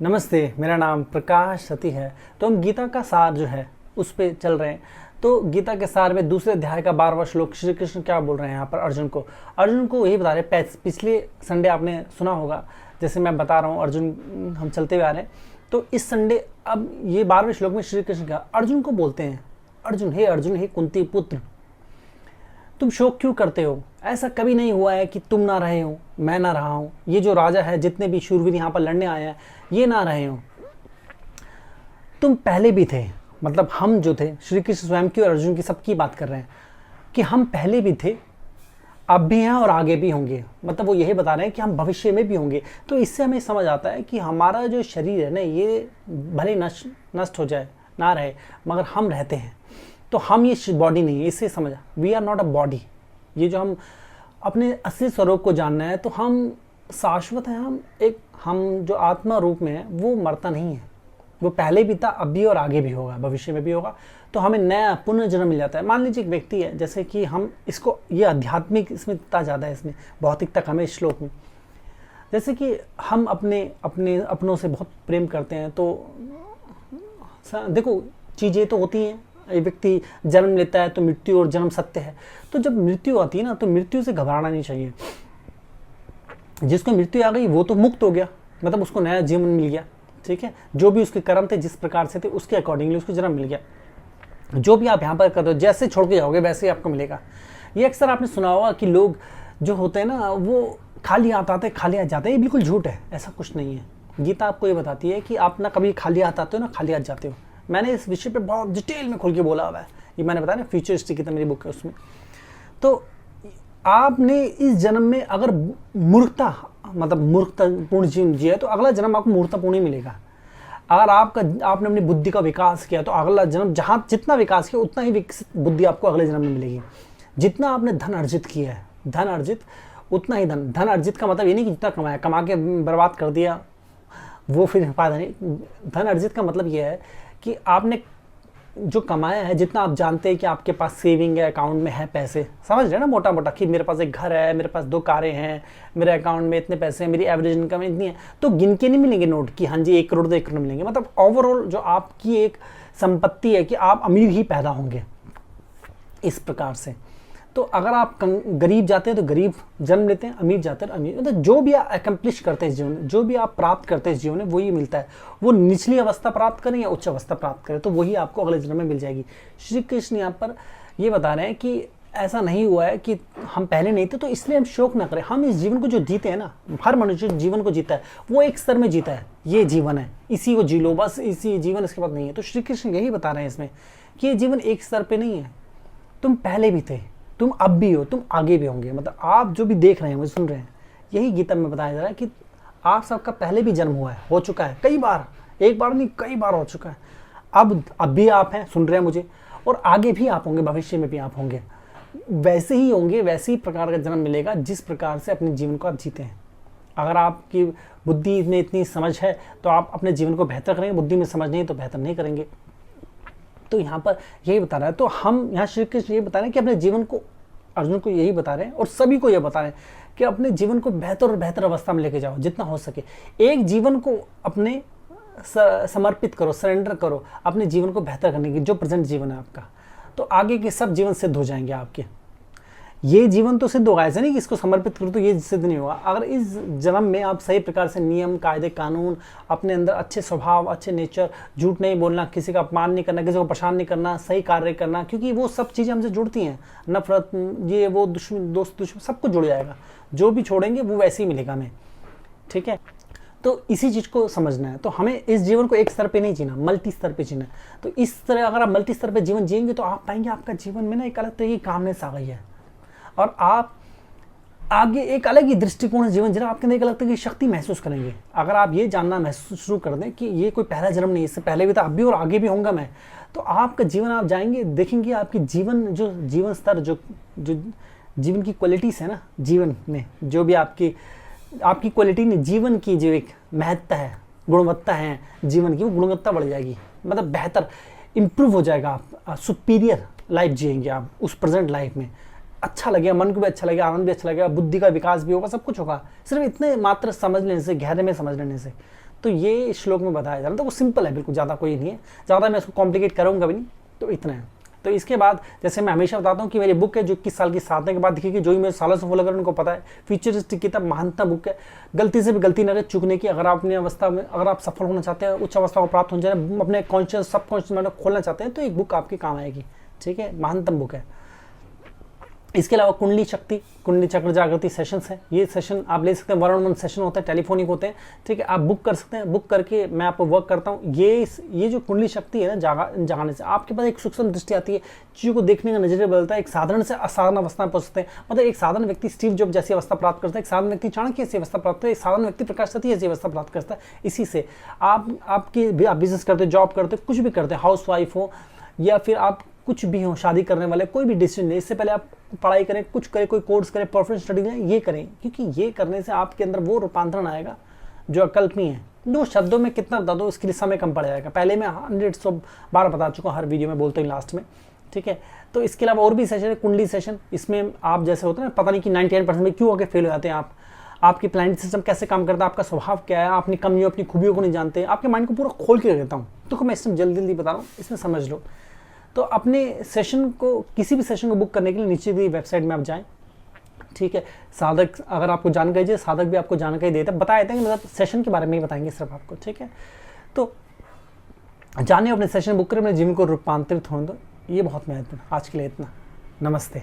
नमस्ते, मेरा नाम प्रकाश सती है। तो हम गीता का सार जो है उस पे चल रहे हैं। तो गीता के सार में दूसरे अध्याय का 12वां श्लोक श्री कृष्ण क्या बोल रहे हैं यहाँ पर अर्जुन को यही बता रहे हैं। पिछले संडे आपने सुना होगा, जैसे मैं बता रहा हूँ अर्जुन हम चलते हुए आ रहे हैं। तो इस संडे अब ये 12वें श्लोक में श्री कृष्ण का अर्जुन को बोलते हैं, अर्जुन हे कुंती पुत्र, तुम शोक क्यों करते हो? ऐसा कभी नहीं हुआ है कि तुम ना रहे हो, मैं ना रहा हूं, ये जो राजा है, जितने भी शूरवीर यहाँ पर लड़ने आए हैं, ये ना रहे हो। तुम पहले भी थे, मतलब हम जो थे, श्री कृष्ण स्वयं की और अर्जुन की सबकी बात कर रहे हैं कि हम पहले भी थे, अब भी हैं और आगे भी होंगे। मतलब वो यही बता रहे हैं कि हम भविष्य में भी होंगे। तो इससे हमें समझ आता है कि हमारा जो शरीर है ना, ये भले नष्ट हो जाए, ना रहे, मगर हम रहते हैं। तो हम ये बॉडी नहीं है, इससे समझ, we are not a body. ये जो हम अपने असली स्वरूप को जानना है, तो हम शाश्वत हैं। हम जो आत्मा रूप में है वो मरता नहीं है, वो पहले भी था, अब भी और आगे भी होगा, भविष्य में भी होगा। तो हमें नया पुनर्जन्म मिल जाता है। मान लीजिए एक व्यक्ति है, जैसे कि हम इसको, ये आध्यात्मिक इसमें इतना ज़्यादा है, इसमें भौतिक तक हमें इस श्लोक में, जैसे कि हम अपनों से बहुत प्रेम करते हैं। तो देखो चीज़ें तो होती हैं, एक व्यक्ति जन्म लेता है तो मृत्यु और जन्म सत्य है। तो जब मृत्यु आती है ना, तो मृत्यु से घबराना नहीं चाहिए। जिसको मृत्यु आ गई वो तो मुक्त हो गया, मतलब उसको नया जीवन मिल गया। ठीक है, जो भी उसके कर्म थे, जिस प्रकार से थे, उसके अकॉर्डिंगली उसको जन्म मिल गया। जो भी आप यहाँ पर कर रहे हो, जैसे छोड़ के जाओगे वैसे ही आपको मिलेगा। ये अक्सर आपने सुना होगा कि लोग जो होते हैं ना, वो खाली हाथ आते खाली हाथ जाते हैं। ये बिल्कुल झूठ है, ऐसा कुछ नहीं है। गीता आपको ये बताती है कि आप ना कभी खाली हाथ आते हो ना खाली हाथ जाते हो। मैंने इस विषय पे बहुत डिटेल में खुल के बोला हुआ है। ये मैंने बताया ना, फ्यूचरिस्टिक की मेरी बुक है उसमें। तो आपने इस जन्म में अगर मूर्खतापूर्ण जीवन जिया है, तो अगला जन्म आपको मूर्खतापूर्ण ही मिलेगा। अगर आपने अपनी बुद्धि का विकास किया, तो अगला जन्म जहाँ जितना विकास किया उतना ही विकसित बुद्धि आपको अगले जन्म में मिलेगी। जितना आपने धन अर्जित किया है, उतना ही धन अर्जित का मतलब ये नहीं कि जितना कमाया, कमा के बर्बाद कर दिया वो फिर फायदा नहीं। धन अर्जित का मतलब ये है कि आपने जो कमाया है, जितना आप जानते हैं कि आपके पास सेविंग है, अकाउंट में है पैसे, समझ रहे हैं ना, मोटा मोटा, कि मेरे पास एक घर है, मेरे पास 2 कारें हैं, मेरे अकाउंट में इतने पैसे हैं, मेरी एवरेज इनकम इतनी है। तो गिन के नहीं मिलेंगे नोट कि हाँ जी 1 करोड़ तो 1 करोड़ मिलेंगे। मतलब ओवरऑल जो आपकी एक संपत्ति है कि आप अमीर ही पैदा होंगे इस प्रकार से। तो अगर आप गरीब जाते हैं तो गरीब जन्म लेते हैं, अमीर जाते हैं अमीर। मतलब जो भी आप एकम्प्लिश करते हैं इस जीवन में, जो भी आप प्राप्त करते हैं इस जीवन में, वही मिलता है। वो निचली अवस्था प्राप्त करें या उच्च अवस्था प्राप्त करें, तो वही आपको अगले जन्म में मिल जाएगी। श्री कृष्ण यहाँ पर ये बता रहे हैं कि ऐसा नहीं हुआ है कि हम पहले नहीं थे, तो इसलिए हम शोक ना करें। हम इस जीवन को जो जीते हैं ना, हर मनुष्य जीवन को जीता है, वो एक स्तर में जीता है। ये जीवन है, इसी को जी लो, बस इसी जीवन, इसके बाद नहीं है। तो श्री कृष्ण यही बता रहे हैं इसमें कि ये जीवन एक स्तर पे नहीं है। तुम पहले भी थे, तुम अब भी हो, तुम आगे भी होंगे। मतलब आप जो भी देख रहे हैं, मुझे सुन रहे हैं, यही गीता में बताया जा रहा है कि आप सबका पहले भी जन्म हुआ है, हो चुका है कई बार, एक बार नहीं कई बार हो चुका है। अब भी आप हैं, सुन रहे हैं मुझे, और आगे भी आप होंगे, भविष्य में भी आप होंगे। वैसे ही होंगे, वैसे ही प्रकार का जन्म मिलेगा जिस प्रकार से अपने जीवन को आप जीते हैं। अगर आपकी बुद्धि में इतनी समझ है तो आप अपने जीवन को बेहतर करेंगे, बुद्धि में समझ नहीं तो बेहतर नहीं करेंगे। तो यहाँ पर यही बता रहा है। तो हम यहाँ श्री कृष्ण यही बता रहे हैं कि अपने जीवन को, अर्जुन को यही बता रहे हैं और सभी को यह बता रहे हैं कि अपने जीवन को बेहतर और बेहतर अवस्था में लेके जाओ जितना हो सके। एक जीवन को अपने समर्पित करो, सरेंडर करो अपने जीवन को बेहतर करने की, जो प्रेजेंट जीवन है आपका। तो आगे के सब जीवन सिद्ध हो जाएंगे आपके। ये जीवन तो सिद्ध होगा, ऐसा नहीं कि इसको समर्पित करो तो ये सिद्ध नहीं होगा। अगर इस जन्म में आप सही प्रकार से नियम, कायदे, कानून, अपने अंदर अच्छे स्वभाव, अच्छे नेचर, झूठ नहीं बोलना, किसी का अपमान नहीं करना, किसी को परेशान नहीं करना, सही कार्य करना, क्योंकि वो सब चीज़ें हमसे जुड़ती हैं। नफरत, ये वो, दोस्त दुश्मन, सब कुछ जुड़ जाएगा। जो भी छोड़ेंगे वो वैसे ही मिलेगा हमें। ठीक है, तो इसी चीज़ को समझना है। तो हमें इस जीवन को एक स्तर पे नहीं जीना, मल्टी स्तर पे जीना है। तो इस तरह अगर आप मल्टी स्तर पे जीवन जिएंगे तो आप पाएंगे आपका जीवन में ना एक अलग तरह की कामनेस आ गई है, और आप आगे एक अलग ही दृष्टिकोण जीवन जीना, आपके अंदर एक अलग तरह की शक्ति महसूस करेंगे। अगर आप ये जानना महसूस शुरू कर दें कि ये कोई पहला जन्म नहीं, इससे पहले भी था, अब भी और आगे भी होऊंगा मैं, तो आपका जीवन, आप जाएंगे देखेंगे आपकी जीवन स्तर, जो जीवन की क्वालिटीज़ है ना, जीवन में जो भी आपकी क्वालिटी नहीं, जीवन की जो एक महत्ता है, गुणवत्ता है जीवन की, वो गुणवत्ता बढ़ जाएगी। मतलब बेहतर इम्प्रूव हो जाएगा, आप सुपीरियर लाइफ जिएंगे आप उस प्रेजेंट लाइफ में। अच्छा लगेगा, मन को भी अच्छा लगेगा, आनंद भी अच्छा लगेगा, बुद्धि का विकास भी होगा, सब कुछ होगा, सिर्फ इतने मात्र समझ लेने से, गहरे में समझ लेने से। तो ये इस श्लोक में बताया जा रहा है। तो वो सिंपल है बिल्कुल, ज़्यादा कोई नहीं है, ज़्यादा मैं इसको कॉम्प्लिकेट करूँगा भी नहीं, तो इतना है। तो इसके बाद जैसे मैं हमेशा बताता हूँ कि मेरी बुक है जो 21 साल की साधना के बाद दिखेगी, जो ही मेरे सालों से फॉलो करें उनको पता है, फ्यूचरिस्टिक किताब महानतम बुक है। गलती से भी गलती न चुकने की, अगर आप अपनी अवस्था में, अगर आप सफल होना चाहते हैं, उच्च अवस्था को प्राप्त होना चाहते हैं, अपने कॉन्शियस सबकॉन्शियस माइंड को खोलना चाहते हैं, तो एक बुक आपकी काम आएगी। ठीक है, महानतम बुक है। इसके अलावा कुंडली शक्ति, कुंडली चक्र जागृति सेशंस है, ये सेशन आप ले सकते हैं, 1-on-1 सेशन होता है, टेलीफोनिक होते हैं। ठीक है, आप बुक कर सकते हैं, बुक करके मैं आपको वर्क करता हूँ। ये जो कुंडली शक्ति है ना, जगाने से आपके पास एक सूक्ष्म दृष्टि आती है, चीज़ों को देखने का नजरिया बदलता है, एक साधारण से असाधारण अवस्था में पहुंचते हैं। मतलब एक साधारण व्यक्ति स्टीव जॉब जैसी अवस्था प्राप्त करता है, एक साधारण व्यक्ति चाणक्य ऐसी अवस्था प्राप्त करता है, एक साधारण व्यक्ति प्रकाश सती ऐसी अवस्था प्राप्त करता है। इसी से आप बिजनेस करते, जॉब करते, कुछ भी करते, हाउस वाइफ हो या फिर आप कुछ भी हो, शादी करने वाले, कोई भी डिसीजन ले, इससे पहले आप पढ़ाई करें, कुछ करें, कोई कोर्स करें, प्रोफेशनल स्टडी करें, ये करें, क्योंकि ये करने से आपके अंदर वो रूपांतरण आएगा जो अकल्पनीय है। दो शब्दों में कितना बता दो, इसके लिए समय कम पड़ जाएगा। पहले मैं 100 बार बता चुका हूँ, हर वीडियो में बोलते हैं लास्ट में। ठीक है, तो इसके अलावा और भी सेशन है, कुंडली सेशन। इसमें आप जैसे होते हैं ना, पता नहीं कि 99% में क्यों आके फेल हो जाते हैं आप, आपकी प्लानिंग सिस्टम कैसे काम करता है, आपका स्वभाव क्या है, अपनी कमियों अपनी खूबियों को नहीं जानते, आपके माइंड को पूरा खोल के देता हूँ। तो मैं इसमें जल्दी बता रहा हूँ, इसमें समझ लो। तो अपने सेशन को, किसी भी सेशन को बुक करने के लिए नीचे दी वेबसाइट में आप जाएं। ठीक है, साधक अगर आपको जानकारी चाहिए, साधक भी आपको जानकारी देते हैं, बता देते हैं, मतलब सेशन के बारे में ही बताएंगे सिर्फ आपको। ठीक है, तो जाने अपने सेशन बुक करें, अपने जीवन को रूपांतरित होने दो। ये बहुत महत्वपूर्ण। आज के लिए इतना, नमस्ते।